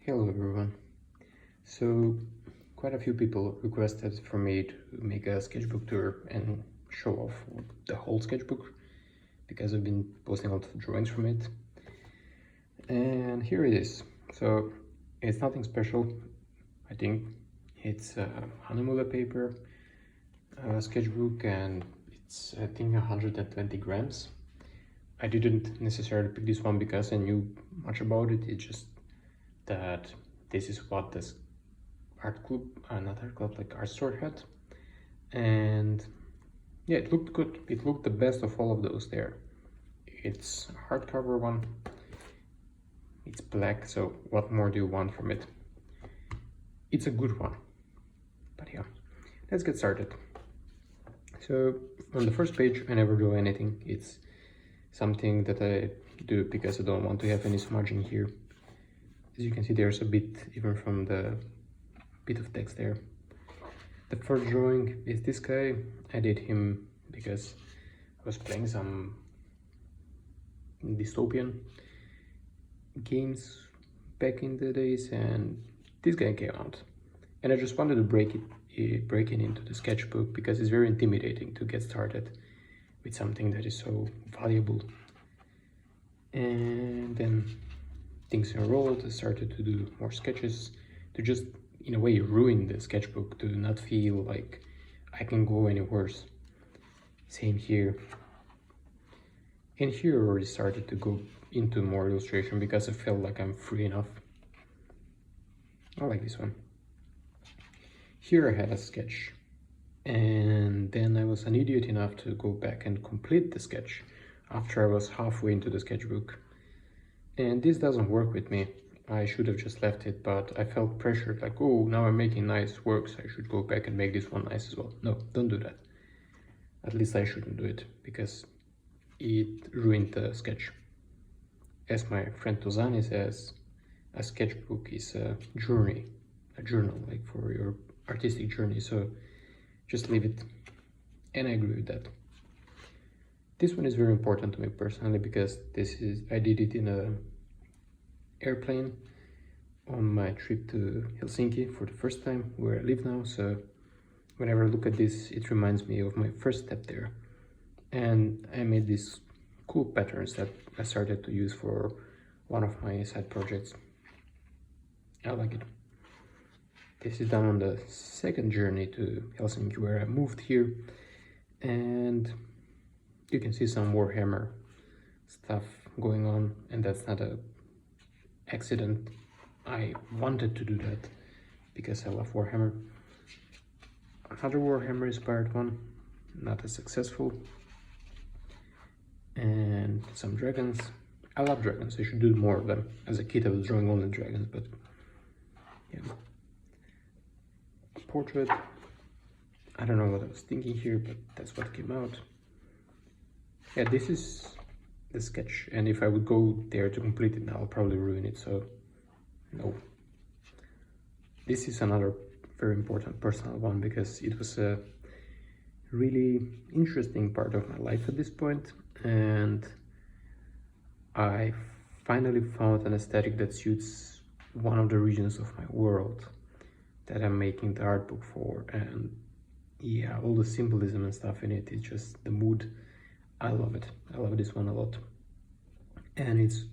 Hello everyone. So quite a few people requested for me to make a sketchbook tour and show off the whole sketchbook because I've been posting a lot of drawings from it. And here it is. So it's nothing special, I think. It's a Hanemula paper sketchbook, and it's I think 120 grams. I didn't necessarily pick this one because I knew much about it. It's just that this is what this art club, not art club, like art store had. And yeah, it looked good. It looked the best of all of those there. It's a hardcover one. It's black, so what more do you want from it? It's a good one. But yeah, let's get started. So on the first page, I never draw anything. It's something that I do because I don't want to have any smudging here. As you can see, there's a bit even from the bit of text there. The first drawing is this guy. I did him because I was playing some dystopian games back in the days, and this guy came out. And I just wanted to break it into the sketchbook because it's very intimidating to get started with something that is so valuable. And then things enrolled. I started to do more sketches to just, in a way, ruin the sketchbook, to not feel like I can go any worse. Same here. And here I already started to go into more illustration because I felt like I'm free enough. I like this one. Here I had a sketch, and then I was an idiot enough to go back and complete the sketch after I was halfway into the sketchbook. And this doesn't work with me. I should have just left it, but I felt pressured, like, oh, now I'm making nice works, I should go back and make this one nice as well. No, don't do that. At least I shouldn't do it, because it ruined the sketch. As my friend Tozani says, a sketchbook is a journey, a journal, like for your artistic journey, so just leave it. And I agree with that. This one is very important to me personally because I did it in a airplane on my trip to Helsinki for the first time, where I live now. So whenever I look at this, it reminds me of my first step there. And I made these cool patterns that I started to use for one of my side projects. I like it. This is done on the second journey to Helsinki, where I moved here, and you can see some Warhammer stuff going on, and that's not an accident. I wanted to do that because I love Warhammer. Another Warhammer inspired one, not as successful. And some dragons. I love dragons, I should do more of them. As a kid I was drawing only dragons, but yeah. A portrait. I don't know what I was thinking here, but that's what came out. Yeah, this is the sketch, and if I would go there to complete it now, I'll probably ruin it, so no. This is another very important personal one because it was a really interesting part of my life at this point, and I finally found an aesthetic that suits one of the regions of my world that I'm making the art book for. And yeah, all the symbolism and stuff in it, it's just the mood. I love it. I love this one a lot. And it's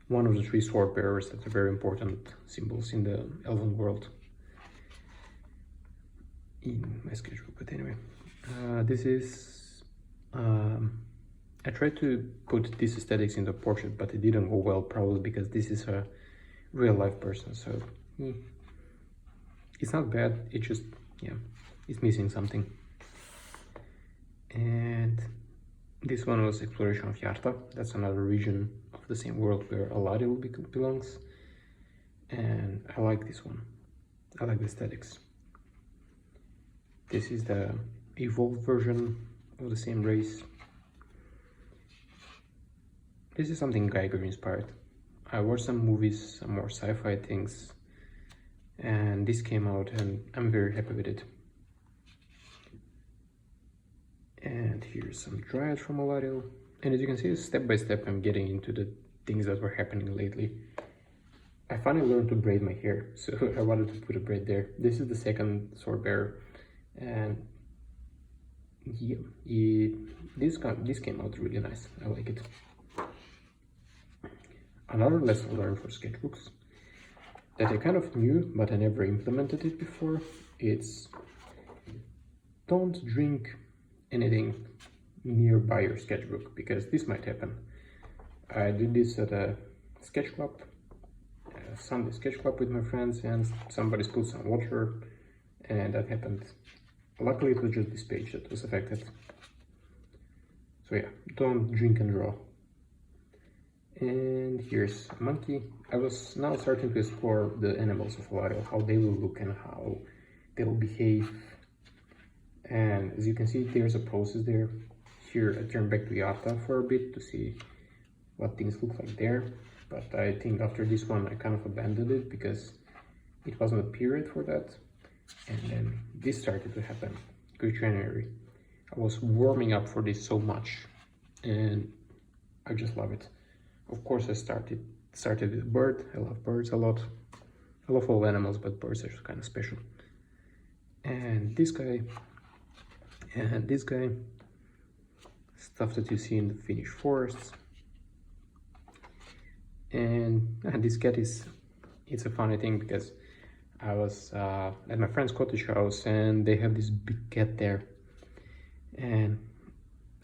one of the 3 sword bearers that are very important symbols in the elven world in my sketchbook. But anyway, this is I tried to put these aesthetics in the portrait, but it didn't go well, probably because this is a real life person, so it's not bad, it just, yeah, it's missing something. And this one was Exploration of Yarta. That's another region of the same world where Alariel belongs. And I like this one. I like the aesthetics. This is the evolved version of the same race. This is something Geiger inspired. I watched some movies, some more sci-fi things, and this came out and I'm very happy with it. And here's some Dryad from Alariel. And as you can see, step by step I'm getting into the things that were happening lately. I finally learned to braid my hair, so I wanted to put a braid there. This is the second sword bearer, and yeah, this came out really nice. I like it. Another lesson learned for sketchbooks that I kind of knew, but I never implemented it before. It's don't drink anything nearby your sketchbook, because this might happen. I did this at a sketch club, Sunday sketch club with my friends, and somebody spilled some water, and that happened. Luckily it was just this page that was affected. So yeah, don't drink and draw. And here's a monkey. I was now starting to explore the animals of Alariel, how they will look and how they will behave. And as you can see, there's a process there. Here I turn back to Yarta for a bit to see what things look like there. But I think after this one I kind of abandoned it because it wasn't a period for that. And then this started to happen, good January. I was warming up for this so much and I just love it. Of course I started with a bird. I love birds a lot. I love all animals, but birds are kind of special. And this guy, and this guy, stuff that you see in the Finnish forests. And this cat it's a funny thing because I was at my friend's cottage house and they have this big cat there. And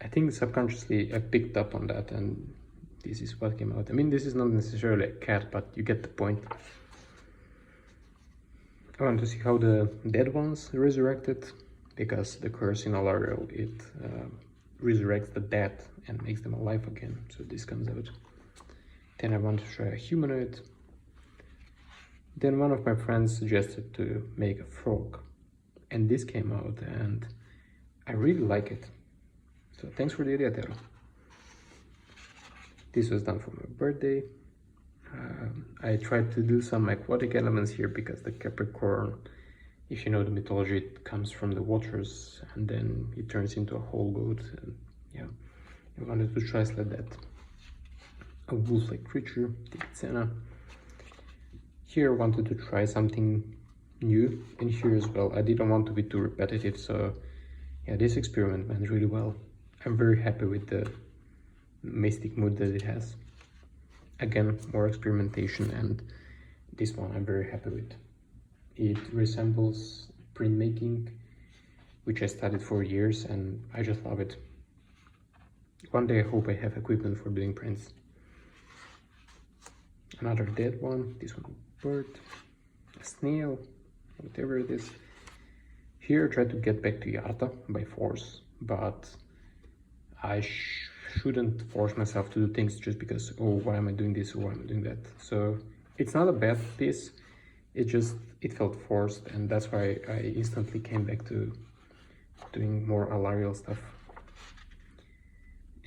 I think subconsciously I picked up on that and this is what came out. I mean, this is not necessarily a cat, but you get the point. I want to see how the dead ones resurrected, because the curse in Alariel, it resurrects the dead and makes them alive again. So this comes out. Then I want to try a humanoid. Then one of my friends suggested to make a frog, and this came out and I really like it. So thanks for the idea, Tero. This was done for my birthday. I tried to do some aquatic elements here because the Capricorn, if you know the mythology, it comes from the waters and then it turns into a whole goat. And yeah, I wanted to try like that. A wolf-like creature, Tiziana. Here I wanted to try something new, and here as well. I didn't want to be too repetitive, so yeah, this experiment went really well. I'm very happy with the mystic mood that it has. Again, more experimentation, and this one I'm very happy with. It resembles printmaking, which I studied for years, and I just love it. One day I hope I have equipment for doing prints. Another dead one, this one bird, a snail, whatever it is. Here I try to get back to Yarta by force, but I shouldn't force myself to do things just because, oh, why am I doing this or why am I doing that? So it's not a bad piece, it felt forced, and that's why I instantly came back to doing more Alariel stuff.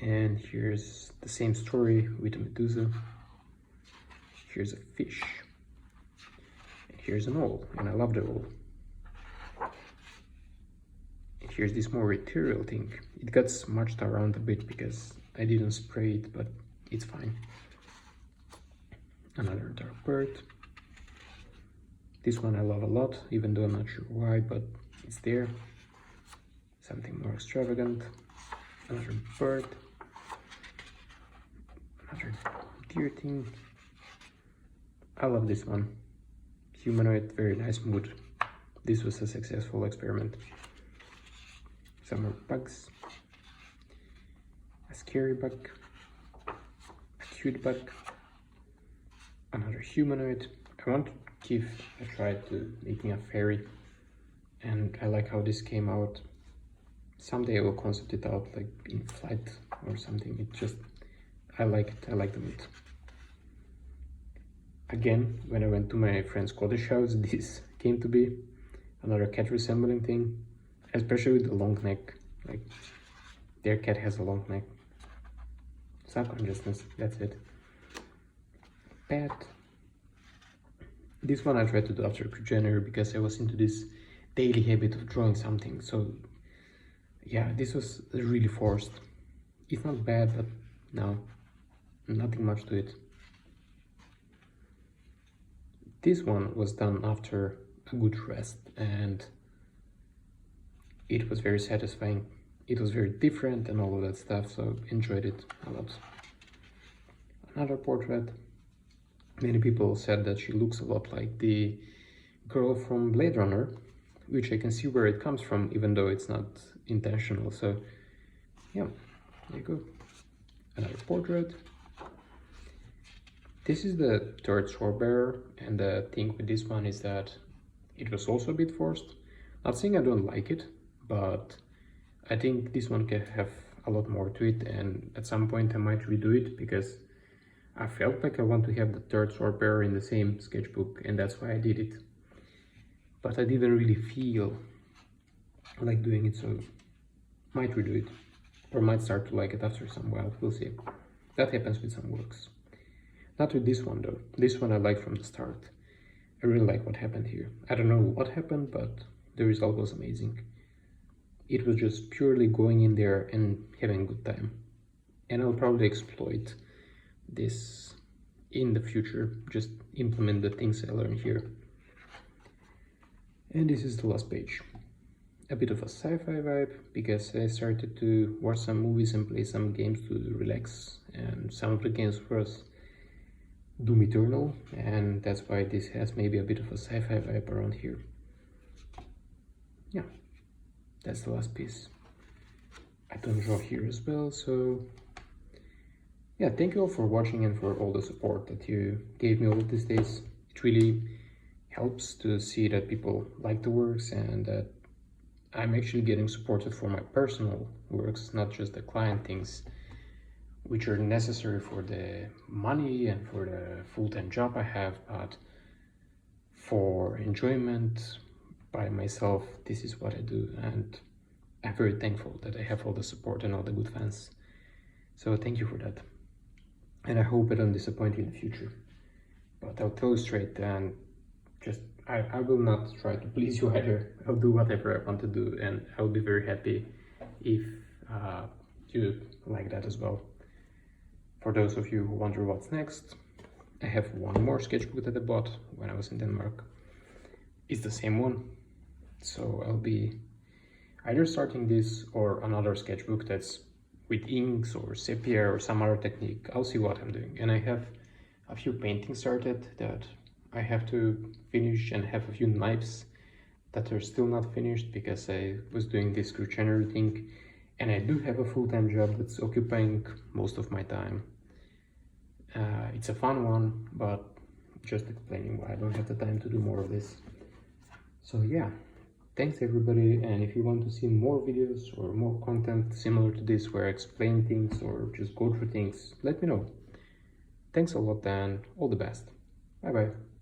And here's the same story with a Medusa. Here's a fish. And here's an owl, and I love the owl. And here's this more ethereal thing. It got smudged around a bit because I didn't spray it, but it's fine. Another dark bird. This one I love a lot, even though I'm not sure why, but it's there. Something more extravagant. Another bird. Another deer thing. I love this one. Humanoid, very nice mood. This was a successful experiment. Some more bugs. A scary bug. A cute bug. Another humanoid. I want to give a try to making a fairy, and I like how this came out. Someday I will concept it out like in flight or something. It just, I like it. I like the mood. Again, when I went to my friend's cottage house, this came to be another cat resembling thing, especially with the long neck. Like, their cat has a long neck. Subconsciousness, that's it. Pet. This one I tried to do after January because I was into this daily habit of drawing something. So yeah, this was really forced. It's not bad, but no, nothing much to it. This one was done after a good rest, and it was very satisfying. It was very different and all of that stuff, so enjoyed it a lot. Another portrait. Many people said that she looks a lot like the girl from Blade Runner, which I can see where it comes from, even though it's not intentional. So yeah, there you go. Another portrait. This is the third sword bearer, and the thing with this one is that it was also a bit forced. Not saying I don't like it, but I think this one can have a lot more to it, and at some point I might redo it, because I felt like I want to have the third sword bearer in the same sketchbook, and that's why I did it. But I didn't really feel like doing it, so might redo it, or might start to like it after some while. We'll see. That happens with some works. Not with this one though. This one I like from the start. I really like what happened here. I don't know what happened, but the result was amazing. It was just purely going in there and having a good time. And I'll probably exploit this in the future, just implement the things I learned here. And this is the last page. A bit of a sci-fi vibe, because I started to watch some movies and play some games to relax, and some of the games was Doom Eternal, and that's why this has maybe a bit of a sci-fi vibe around here. Yeah, that's the last piece. I don't draw here as well, so yeah, thank you all for watching and for all the support that you gave me all of these days. It really helps to see that people like the works and that I'm actually getting supported for my personal works, not just the client things, which are necessary for the money and for the full-time job I have, but for enjoyment by myself, this is what I do, and I'm very thankful that I have all the support and all the good fans. So thank you for that, and I hope I don't disappoint you in the future. But I'll tell you straight, and just I will not try to please you either. I'll do whatever I want to do, and I'll be very happy if you like that as well. For those of you who wonder what's next, I have one more sketchbook that I bought when I was in Denmark. It's the same one, so I'll be either starting this or another sketchbook that's with inks or sepia or some other technique. I'll see what I'm doing. And I have a few paintings started that I have to finish, and have a few knives that are still not finished because I was doing this crew January thing, and I do have a full-time job that's occupying most of my time. It's a fun one, but just explaining why I don't have the time to do more of this. So yeah, thanks everybody, and if you want to see more videos or more content similar to this where I explain things or just go through things, let me know. Thanks a lot and all the best. Bye bye.